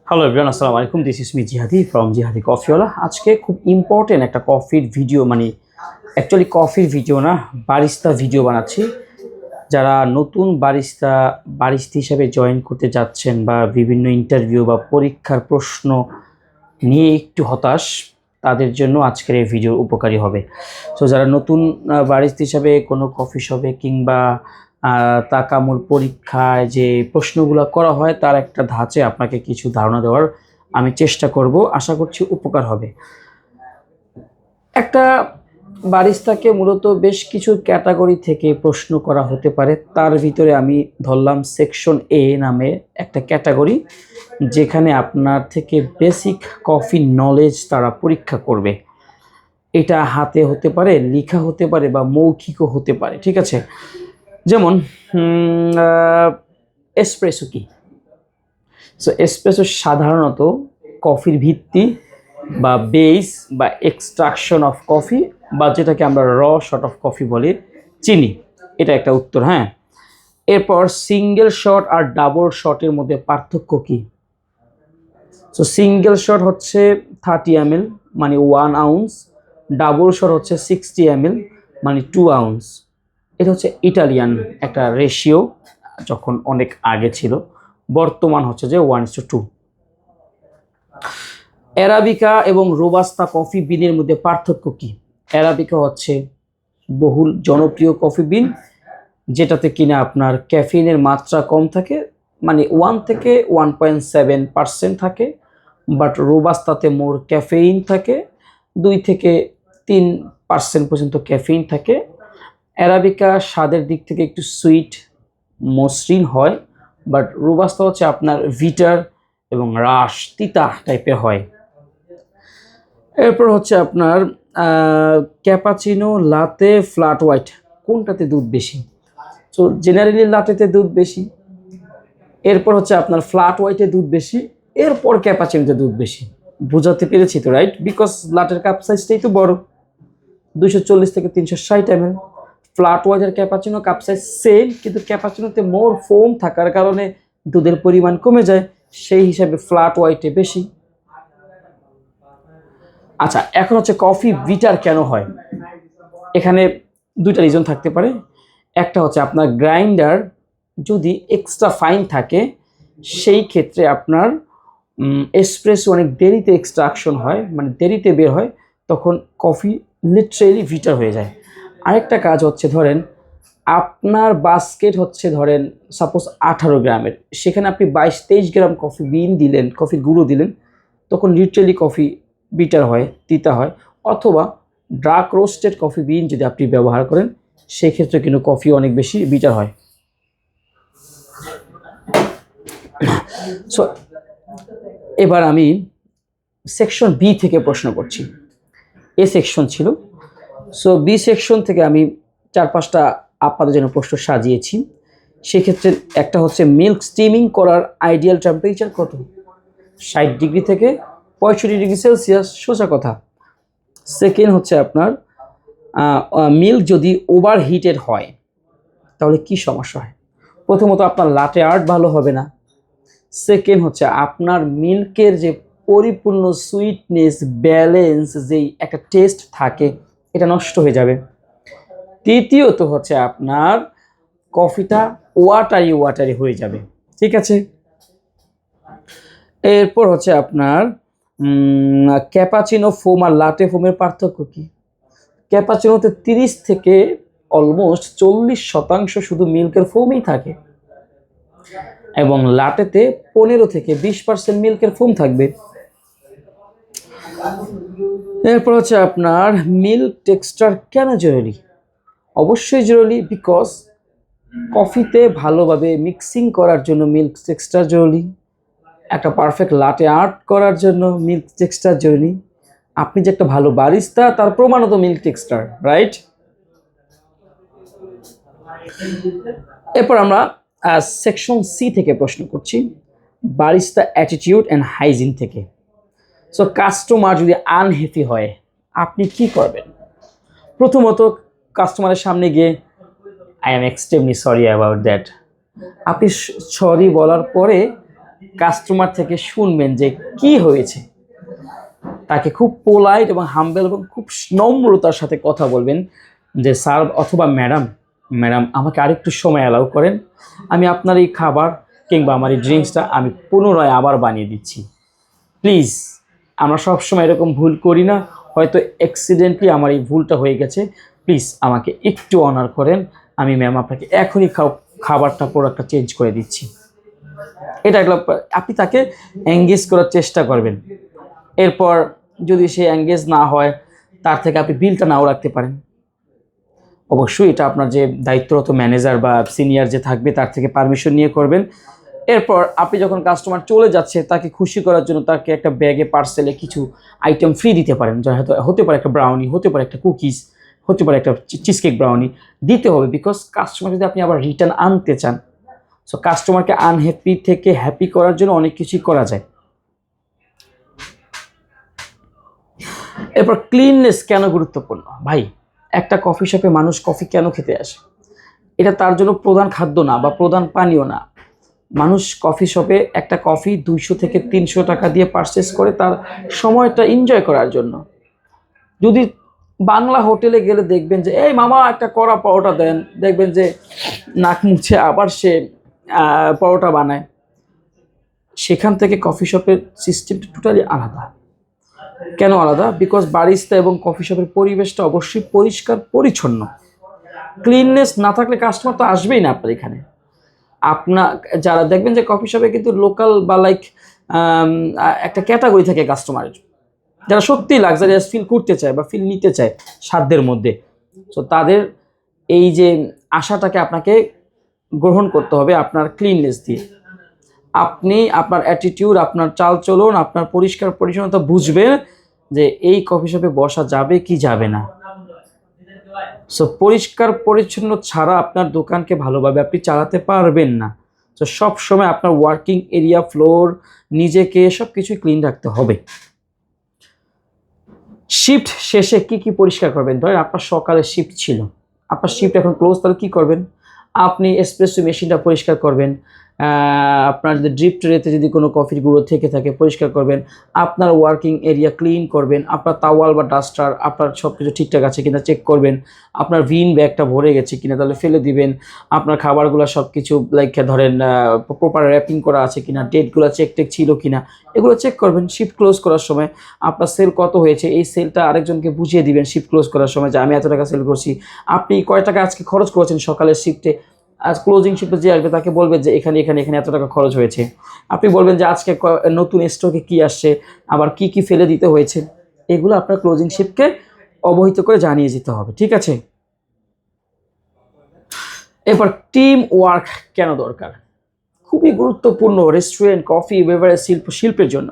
Hello everyone, আসসালামু আলাইকুম। This is me জিহাদি ফ্রম জিহাদি কফিওয়ালা। আজকে খুব ইম্পর্টেন্ট একটা কফির ভিডিও, অ্যাকচুয়ালি কফির ভিডিও না, বারিস্তা ভিডিও বানাচ্ছি। যারা নতুন বারিস্তা হিসাবে জয়েন করতে যাচ্ছেন বা বিভিন্ন ইন্টারভিউ বা পরীক্ষার প্রশ্ন নিয়ে একটু হতাশ, তাদের জন্য আজকের এই ভিডিও উপকারী হবে। সো যারা নতুন বারিস্তা হিসাবে কোনো কফি শপে কিংবা তাকামুল পরীক্ষায় যে প্রশ্নগুলো করা হয় তার একটা ধাঁচে আপনাকে কিছু ধারণা দেওয়ার আমি চেষ্টা করব, আশা করছি উপকার হবে। একটা বারিস্তাকে মূলত বেশ কিছু ক্যাটাগরি থেকে প্রশ্ন করা হতে পারে। তার ভিতরে আমি ধরলাম সেকশন এ নামে একটা ক্যাটাগরি, যেখানে আপনার থেকে বেসিক কফি নলেজ তারা পরীক্ষা করবে। এটা হাতে হতে পারে, লেখা হতে পারে বা মৌখিকও হতে পারে, ঠিক আছে? যেমন এসপ্রেসো কি? সো এসপ্রেসো সাধারণত কফির ভিত্তি বা বেস বা এক্সট্রাকশন অফ কফি, বা যেটাকে আমরা র শট অফ কফি বলি, চিনি। এটা একটা উত্তর। হ্যাঁ, এরপর সিঙ্গেল শট আর ডাবল শটের মধ্যে পার্থক্য কি? সো সিঙ্গেল শট হচ্ছে 30 ml মানে 1 আউন্স, ডাবল শট হচ্ছে 60 ml মানে 2 আউন্স। এটা হচ্ছে ইটালিয়ান একটা রেশিও, যখন অনেক আগে ছিল। বর্তমান হচ্ছে যে 1:2। অ্যারাবিকা এবং রোবাস্তা কফি বিনের মধ্যে পার্থক্য কি? অ্যারাবিকা হচ্ছে বহুল জনপ্রিয় কফি বিন, যেটাতে কিনা আপনার ক্যাফিনের মাত্রা কম থাকে, মানে 1 থেকে 1.7% থাকে। বাট রোবাস্তাতে মোর ক্যাফেইন থাকে, 2 থেকে 3% পর্যন্ত ক্যাফেইন থাকে। অ্যারাবিকা স্বাদের দিক থেকে একটু সুইট মসৃণ হয়, বাট রোবাস্তা হচ্ছে আপনার ভিটার এবং রাশ তিতা টাইপের হয়। এরপর হচ্ছে আপনার ক্যাপাচিনো, লাতে, ফ্ল্যাট হোয়াইট, কোনটাতে দুধ বেশি? সো জেনারেলি লাটেতে দুধ বেশি, এরপর হচ্ছে আপনার ফ্ল্যাট হোয়াইটে দুধ বেশি, এরপর ক্যাপাচিনোতে দুধ বেশি। বোঝাতে পেরেছি তো, রাইট? বিকজ লাটের কাপ সাইজটাই তো বড়, 240 থেকে 360 ml। ফ্ল্যাট হোয়াইটের ক্যাপাচিনো কাপ সাইজ সেম, কিন্তু ক্যাপাচিনোতে মোর ফোম থাকার কারণে দুধের পরিমাণ কমে যায়, সেই হিসাবে ফ্ল্যাট হোয়াইটে বেশি। আচ্ছা, এখন হচ্ছে কফি বিটার কেন হয়? এখানে দুইটা রিজন থাকতে পারে। একটা হচ্ছে আপনার গ্রাইন্ডার যদি এক্সট্রা ফাইন থাকে, সেই ক্ষেত্রে আপনার এসপ্রেসো অনেক দেরিতে এক্সট্রাকশন হয়, মানে দেরিতে বের হয়, তখন কফি লিটারেলি বিটার হয়ে যায়। আরেকটা কাজ হচ্ছে, ধরেন আপনার বাস্কেট হচ্ছে ধরেন সাপোজ 18 গ্রামের, সেখানে আপনি 22-23 গ্রাম কফি বিন দিলেন, কফির গুঁড়ো দিলেন, তখন লিটারেলি কফি বিটার হয়, তিতা হয়। অথবা ডার্ক রোস্টেড কফি বিন যদি আপনি ব্যবহার করেন, সেক্ষেত্রে কিন্তু কফি অনেক বেশি বিটার হয়। সো এবার আমি সেকশন বি থেকে প্রশ্ন করছি। এ সেকশন ছিল, সো বি সেকশন থেকে আমি 4-5টা আপনাদের জন্য প্রশ্ন সাজিয়েছি। সেক্ষেত্রে একটা হচ্ছে মিল্ক স্টিমিং করার আইডিয়াল টেম্পারেচার কত? 60 ডিগ্রি থেকে 65 ডিগ্রি সেলসিয়াস, সোজা কথা। সেকেন্ড হচ্ছে আপনার মিল্ক যদি ওভার হিটেড হয় তাহলে কি সমস্যা হয়? প্রথমত আপনার লাটে আর্ট ভালো হবে না। সেকেন্ড হচ্ছে আপনার মিল্কের যে পরিপূর্ণ সুইটনেস, ব্যালেন্স, যেই একটা টেস্ট থাকে, এটা নষ্ট হয়ে যাবে। তৃতীয়ত হচ্ছে আপনার কফিটা ওয়াটারি হয়ে যাবে, ঠিক আছে? এরপর হচ্ছে আপনার ক্যাপাচিনো ফোম আর লাটে ফোমের পার্থক্য কি? ক্যাপাচিনোতে 30 থেকে অলমোস্ট 40% শুধু মিল্কের ফোমই থাকে, এবং লাটেতে 15 থেকে 20% মিল্কের ফোম থাকবে। এরপর হচ্ছে আপনার মিল্ক টেক্সচার কেন জরুরি? অবশ্যই জরুরি, বিকজ কফিতে ভালোভাবে মিক্সিং করার জন্য মিল্ক টেক্সচার জরুরি। একটা পারফেক্ট লাটে আর্ট করার জন্য মিল্ক টেক্সচার জরুরি। আপনি যে একটা ভালো বারিস্তা তার প্রমাণত মিল্ক টেক্সচার, রাইট? এরপর আমরা সেকশন সি থেকে প্রশ্ন করছি, বারিস্তা অ্যাটিটিউড অ্যান্ড হাইজিন থেকে। সো কাস্টমার যদি আনহ্যাপি হয় আপনি কি করবেন? প্রথমত কাস্টমারের সামনে গিয়ে I am extremely sorry about that, আপনি সরি বলার পরে কাস্টমার থেকে শুনবেন যে কি হয়েছে। তাকে খুব পোলাইট এবং হাম্বেল এবং খুব নম্রতার সাথে কথা বলবেন যে স্যার অথবা ম্যাডাম, আমাকে আরেকটু সময় অ্যালাউ করেন, আমি আপনার এই খাবার কিংবা আমার এই ড্রিঙ্কসটা আমি পুনরায় আবার বানিয়ে দিচ্ছি, প্লিজ। আমরা সবসময় এরকম ভুল করি না, হয়তো অ্যাক্সিডেন্টলি আমার এই ভুলটা হয়ে গেছে, প্লিজ আমাকে একটু অনার করেন, আমি ম্যাম আপনাকে এখনই খাবারটা প্রোডাক্টটা চেঞ্জ করে দিচ্ছি। এটা আপনি তাকে এঙ্গেজ করার চেষ্টা করবেন। এরপর যদি সে এঙ্গেজ না হয়, তার থেকে আপনি বিলটা নাও রাখতে পারেন। অবশ্যই এটা আপনার যে দায়িত্বরত ম্যানেজার বা সিনিয়র যে থাকবে তার থেকে পারমিশন নিয়ে করবেন। এরপর আপনি যখন কাস্টমার চলে যাচ্ছে, তাকে খুশি করার জন্য তাকে একটা ব্যাগে পার্সেলে কিছু আইটেম ফ্রি দিতে পারেন, যা হয়তো হতে পারে একটা ব্রাউনি, হতে পারে একটা কুকিজ, হতে পারে একটা চিজকেক ব্রাউনি দিতে হবে। বিকজ কাস্টমার যদি আপনি আবার রিটার্ন আনতে চান, সো কাস্টমারকে আনহ্যাপি থেকে হ্যাপি করার জন্য অনেক কিছুই করা যায়। এরপর ক্লিননেস কেন গুরুত্বপূর্ণ ভাই? একটা কফি শপে মানুষ কফি কেন খেতে আসে? এটা তার জন্য প্রধান খাদ্য না বা প্রধান পানীয় না। মানুষ কফি শপে একটা কফি 200 থেকে 300 টাকা দিয়ে পারচেস করে তার সময়টা এনজয় করার জন্য। যদি বাংলা হোটেলে গেলে দেখবেন যে এই মামা একটা কড়া পরোটা দেন, দেখবেন যে নাক মুছে আবার সে পরোটা বানায়। সেখান থেকে কফি শপের সিস্টেমটা টোটালি আলাদা। কেন আলাদা? বিকজ বারিস্তা এবং কফি শপের পরিবেশটা অবশ্যই পরিষ্কার পরিচ্ছন্ন। ক্লিননেস না থাকলে কাস্টমার তো আসবেই না আপনার এখানে। আপনার যারা দেখবেন যে কফি শপে কিন্তু লোকাল বা লাইক একটা ক্যাটাগরি থাকে কাস্টমারের, যারা সত্যিই লাক্সারিয়াস ফিল করতে চায় বা ফিল নিতে চায় সাধ্যের মধ্যে। সো তাদের এই যে আশাটাকে আপনাকে গ্রহণ করতে হবে আপনার ক্লিননেস দিয়ে। আপনি আপনার অ্যাটিটিউড, আপনার চালচলন, আপনার পরিষ্কার পরিচ্ছন্নতা বুঝবেন যে এই কফি শপে বসা যাবে কি যাবে না। সো পরিষ্কার পরিচ্ছন্ন ছাড়া আপনার দোকানকে ভালোভাবে আপনি চালাতে পারবেন না। তো সব সময় আপনার ওয়ার্কিং এরিয়া, ফ্লোর, নিজেকে সব কিছুই ক্লিন রাখতে হবে। শিফট শেষে কি কি পরিষ্কার করবেন? ধরেন আপনার সকালে শিফট ছিল, আপনার শিফট এখন ক্লোজ, তাহলে কী করবেন? আপনি এসপ্রেসো মেশিনটা পরিষ্কার করবেন, আপনার যদি ড্রিপ ট্রেতে যদি কোনো কফির গুঁড়ো থেকে থাকে পরিষ্কার করবেন, আপনার ওয়ার্কিং এরিয়া ক্লিন করবেন, আপনার তাওয়াল বা ডাস্টার আপনার সব কিছু ঠিকঠাক আছে কিনা চেক করবেন, আপনার ভিন ব্যাগটা ভরে গেছে কিনা তাহলে ফেলে দিবেন, আপনার খাবারগুলো সব কিছু লাইক ধরেন প্রপার র্যাপিং করা আছে কিনা, ডেটগুলো চেক ছিল কিনা, এগুলো চেক করবেন। শিফট ক্লোজ করার সময় আপনার সেল কত হয়েছে এই সেলটা আরেকজনকে বুঝিয়ে দিবেন শিফট ক্লোজ করার সময় যে আমি এত টাকা সেল করছি, আপনি কয় টাকা আজকে খরচ করেছেন সকালের শিফটে। আজ ক্লোজিং শিফটে যে আসবে তাকে বলবেন যে এখানে এখানে এখানে এত টাকা খরচ হয়েছে। আপনি বলবেন যে আজকে নতুন স্টকে কি আসছে, আবার কি কি ফেলে দিতে হয়েছে, এগুলো আপনার ক্লোজিং শিফটকে অবহিত করে জানিয়ে যেতে হবে, ঠিক আছে? এরপর টিম ওয়ার্ক কেন দরকার? খুবই গুরুত্বপূর্ণ রেস্টুরেন্ট, কফি, বেভারেজ শিল্পের জন্য।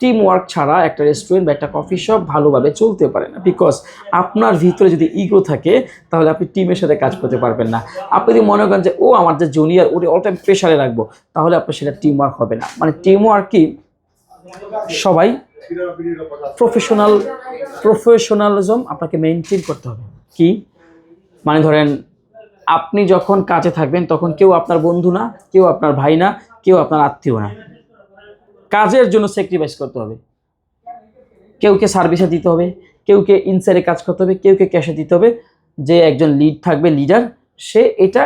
টিম ওয়ার্ক ছাড়া একটা রেস্টুরেন্ট বা একটা কফি শপ ভালোভাবে চলতে পারে না। বিকজ আপনার ভিতরে যদি ইগো থাকে তাহলে আপনি টিমের সাথে কাজ করতে পারবেন না। আপনি যদি মনে করেন যে ও আমার যে জুনিয়র, ওরে অল টাইম প্রেশারে রাখবো, তাহলে আপনার সেটা টিম ওয়ার্ক হবে না। মানে টিম ওয়ার্ক কি, সবাই প্রফেশনালিজম আপনাকে মেনটেন করতে হবে। কি মানে, ধরেন আপনি যখন কাজে থাকবেন তখন কেউ আপনার বন্ধু না, কেউ আপনার ভাই না, কেউ আপনার আত্মীয় না। কাজের জন্য স্যাক্রিফাইস করতে হবে। কেউকে সার্ভিসে দিতে হবে, কেউকে ইনসাইডে কাজ করতে হবে, কেউকে ক্যাশে দিতে হবে। যে একজন লিড থাকবে, লিডার, সে এটা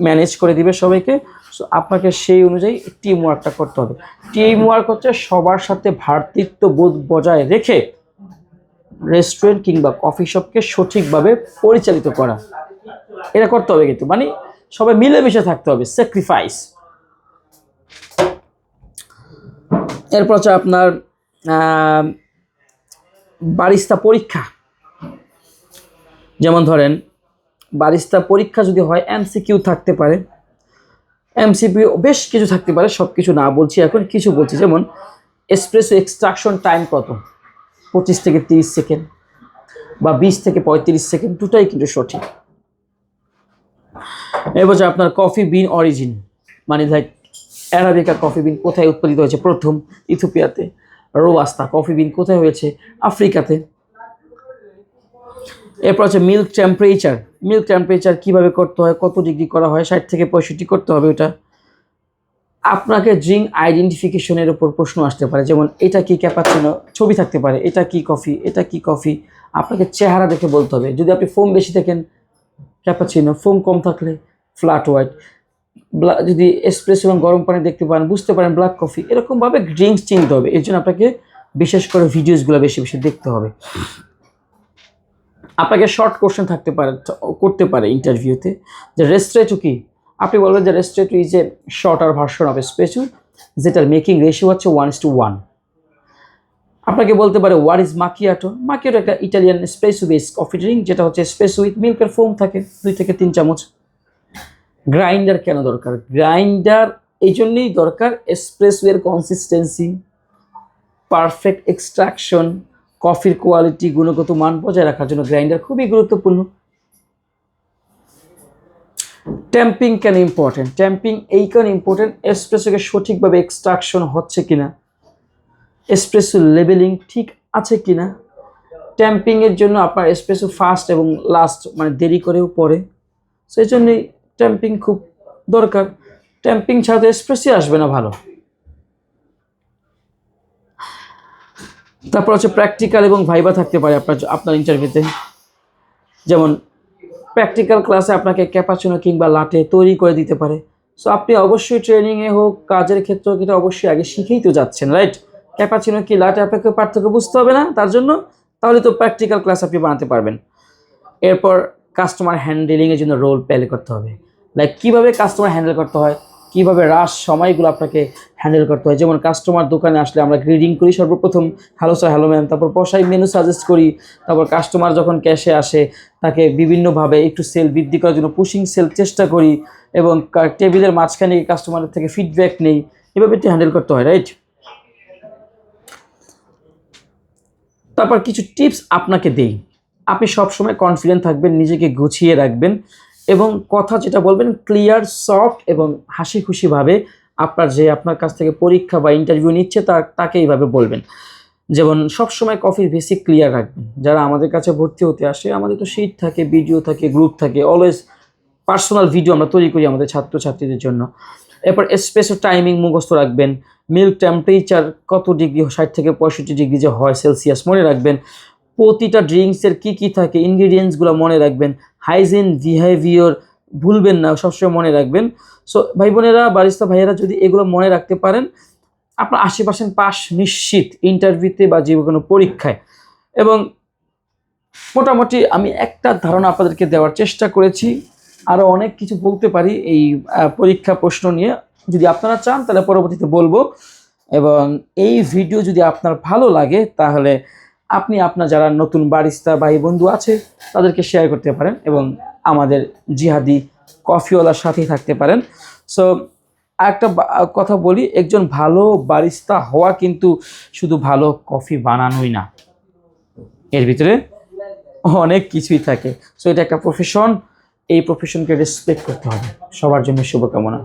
ম্যানেজ করে দিবে সবাইকে। সো আপনাকে সেই অনুযায়ী টিম ওয়ার্কটা করতে হবে। টিম ওয়ার্ক হচ্ছে সবার সাথে ভ্রাতৃত্ববোধ বজায় রেখে রেস্টুরেন্ট কিংবা কফি শপকে সঠিকভাবে পরিচালিত করা। এটা করতে হবে কিন্তু, মানে সবাই মিলেমিশে থাকতে হবে, স্যাক্রিফাইস। এরপর হচ্ছে আপনার বারিস্তা পরীক্ষা। যেমন ধরেন বারিস্তা পরীক্ষা যদি হয়, এমসিকিউ থাকতে পারে, এমসিকিউ বেশ কিছু থাকতে পারে, সব কিছু না বলছি এখন, কিছু বলছি। যেমন এসপ্রেসো এক্সট্রাকশন টাইম কত, 25 থেকে 30 সেকেন্ড বা 20 থেকে 35 সেকেন্ড, দুটাই কিন্তু সঠিক। এবার হচ্ছে আপনার কফি বিন অরিজিন, মানে লাইক অ্যারাবিকা কফি বিন কোথায় উৎপাদিত হয়েছে? প্রথম ইথিওপিয়াতে। রোবাস্তা কফি বিন কোথায় হয়েছে? আফ্রিকাতে। এরপর হচ্ছে মিল্ক টেম্পারেচার। মিল্ক টেম্পারেচার কীভাবে করতে হয়, কত ডিগ্রি করা হয়? 60 থেকে 65 করতে হবে ওটা। আপনাকে ড্রিঙ্ক আইডেন্টিফিকেশনের উপর প্রশ্ন আসতে পারে, যেমন এটা কি ক্যাপাচিনো, ছবি থাকতে পারে, এটা কি কফি, এটা কি কফি, আপনাকে চেহারা দেখে বলতে হবে। যদি আপনি ফোম বেশি থাকেন ক্যাপাচিনো, ফোম কম থাকলে ফ্ল্যাট হোয়াইট, যদি এসপ্রেসো এবং গরম পানি দেখতে পারেন বুঝতে পারেন ব্ল্যাক কফি। এরকমভাবে ড্রিঙ্কস চিনতে হবে। এর জন্য আপনাকে বিশেষ করে ভিডিওসগুলো বেশি বেশি দেখতে হবে। আপনাকে শর্ট কোশ্চেন করতে পারে ইন্টারভিউতে, যে রেস্ট্রেটো কি। আপনি বলবেন যে ristretto is a shorter version of espresso, যেটার মেকিং রেশিও হচ্ছে 1:1। আপনাকে বলতে পারে হোয়াট ইজ মাকিয়াটো। মাকিয়াটো একটা Italian espresso base coffee drink, যেটা হচ্ছে এসপ্রেসো উইথ মিল্কের ফোম থাকে 2 থেকে 3 চামচ। গ্রাইন্ডার কেন দরকার? গ্রাইন্ডার এই জন্যই দরকার, এসপ্রেসো এর কনসিস্টেন্সি, পারফেক্ট এক্সট্রাকশন, কফির কোয়ালিটি, গুণগত মান বজায় রাখার জন্য গ্রাইন্ডার খুবই গুরুত্বপূর্ণ। ট্যাম্পিং কেন ইম্পর্টেন্ট? ট্যাম্পিং এই কারণে ইম্পর্টেন্ট, এসপ্রেসোকে সঠিকভাবে এক্সট্রাকশন হচ্ছে কিনা, এসপ্রেসো লেবেলিং ঠিক আছে কিনা। ট্যাম্পিংয়ের জন্য আপনার এসপ্রেসো ফার্স্ট এবং লাস্ট মানে দেরি করেও পড়ে, সেই জন্যই ট্যাম্পিং খুব দরকার। ট্যাম্পিং ছাড়া তো এসপ্রেসোই আসবে না ভালো। তারপর হচ্ছে প্র্যাকটিক্যাল এবং ভাইবা থাকতে পারে আপনার ইন্টারভিউতে। যেমন প্র্যাকটিক্যাল ক্লাসে আপনাকে ক্যাপাচিনো কিংবা লাটে তৈরি করে দিতে পারে। সো আপনি অবশ্যই ট্রেনিংয়ে হোক, কাজের ক্ষেত্রেও কিন্তু অবশ্যই আগে শিখেই তো যাচ্ছেন, রাইট? ক্যাপাচিনো কি লাটে আপনাকে পার্থক্য বুঝতে হবে না তার জন্য, তাহলে তো প্র্যাকটিক্যাল ক্লাস আপনি বানাতে পারবেন। এরপর কাস্টমার হ্যান্ডেলিংয়ের জন্য রোল প্লে করতে হবে, লাইক কীভাবে কাস্টমার হ্যান্ডেল করতে হয়, কীভাবে রাশ সময়গুলো আপনাকে হ্যান্ডেল করতে হয়। যেমন কাস্টমার দোকানে আসলে আমরা গ্রিডিং করি সর্বপ্রথম, হ্যালো স্যার, হ্যালো ম্যাম, তারপর বসাই মেনু সাজেস্ট করি। তারপর কাস্টমার যখন ক্যাশে আসে তাকে বিভিন্নভাবে একটু সেল বৃদ্ধি করার জন্য পুশিং সেল চেষ্টা করি, এবং টেবিলের মাঝখানে কাস্টমারের থেকে ফিডব্যাক নেই। এভাবে একটু হ্যান্ডেল করতে হয়, রাইট? তারপর কিছু টিপস আপনাকে দেই। আপনি সবসময় কনফিডেন্ট থাকবেন, নিজেকে গুছিয়ে রাখবেন, এবং কথা যেটা বলবেন ক্লিয়ার, সফট এবং হাসি খুশিভাবে আপনার কাছ থেকে পরীক্ষা বা ইন্টারভিউ নিচ্ছে তাকে এইভাবে বলবেন। যেমন সবসময় কফির বেসিক ক্লিয়ার রাখবেন। যারা আমাদের কাছে ভর্তি হতে আসে, আমাদের তো শিট থাকে, ভিডিও থাকে, গ্রুপ থাকে, অলওয়েজ পার্সোনাল ভিডিও আমরা তৈরি করি আমাদের ছাত্রছাত্রীদের জন্য। এরপর এসপ্রেসো টাইমিং মুখস্থ রাখবেন, মিল্ক টেম্পারেচার কত ডিগ্রি, 60 থেকে 65 ডিগ্রি যে হয় সেলসিয়াস মনে রাখবেন। প্রতিটা ড্রিঙ্কসের কী কী থাকে ইনগ্রিডিয়েন্টসগুলো মনে রাখবেন। হাইজিন, বিহেভিয়ার ভুলবেন না, সবসময় মনে রাখবেন। সো ভাই বোনেরা, বারিস্তা ভাইয়েরা যদি এগুলো মনে রাখতে পারেন, আপনার 80% পাস নিশ্চিত ইন্টারভিউতে বা যে কোনো পরীক্ষায়। এবং মোটামুটি আমি একটা ধারণা আপনাদেরকে দেওয়ার চেষ্টা করেছি, আরও অনেক কিছু বলতে পারি এই পরীক্ষা প্রশ্ন নিয়ে। যদি আপনারা চান তাহলে পরবর্তীতে বলবো। এবং এই ভিডিও যদি আপনার ভালো লাগে তাহলে আপনি আপনার যারা নতুন বারিস্তা ভাই বন্ধু আছে তাদেরকে শেয়ার করতে পারেন, এবং আমাদের জিহাদি কফিওয়ালার সাথেই থাকতে পারেন। সো একটা কথা বলি, একজন ভালো বারিস্তা হওয়া কিন্তু শুধু ভালো কফি বানানোই না, এর ভিতরে অনেক কিছুই থাকে। সো এটা একটা প্রফেশন, এই প্রফেশনকে রেসপেক্ট করতে হবে। সবার জন্য শুভকামনা।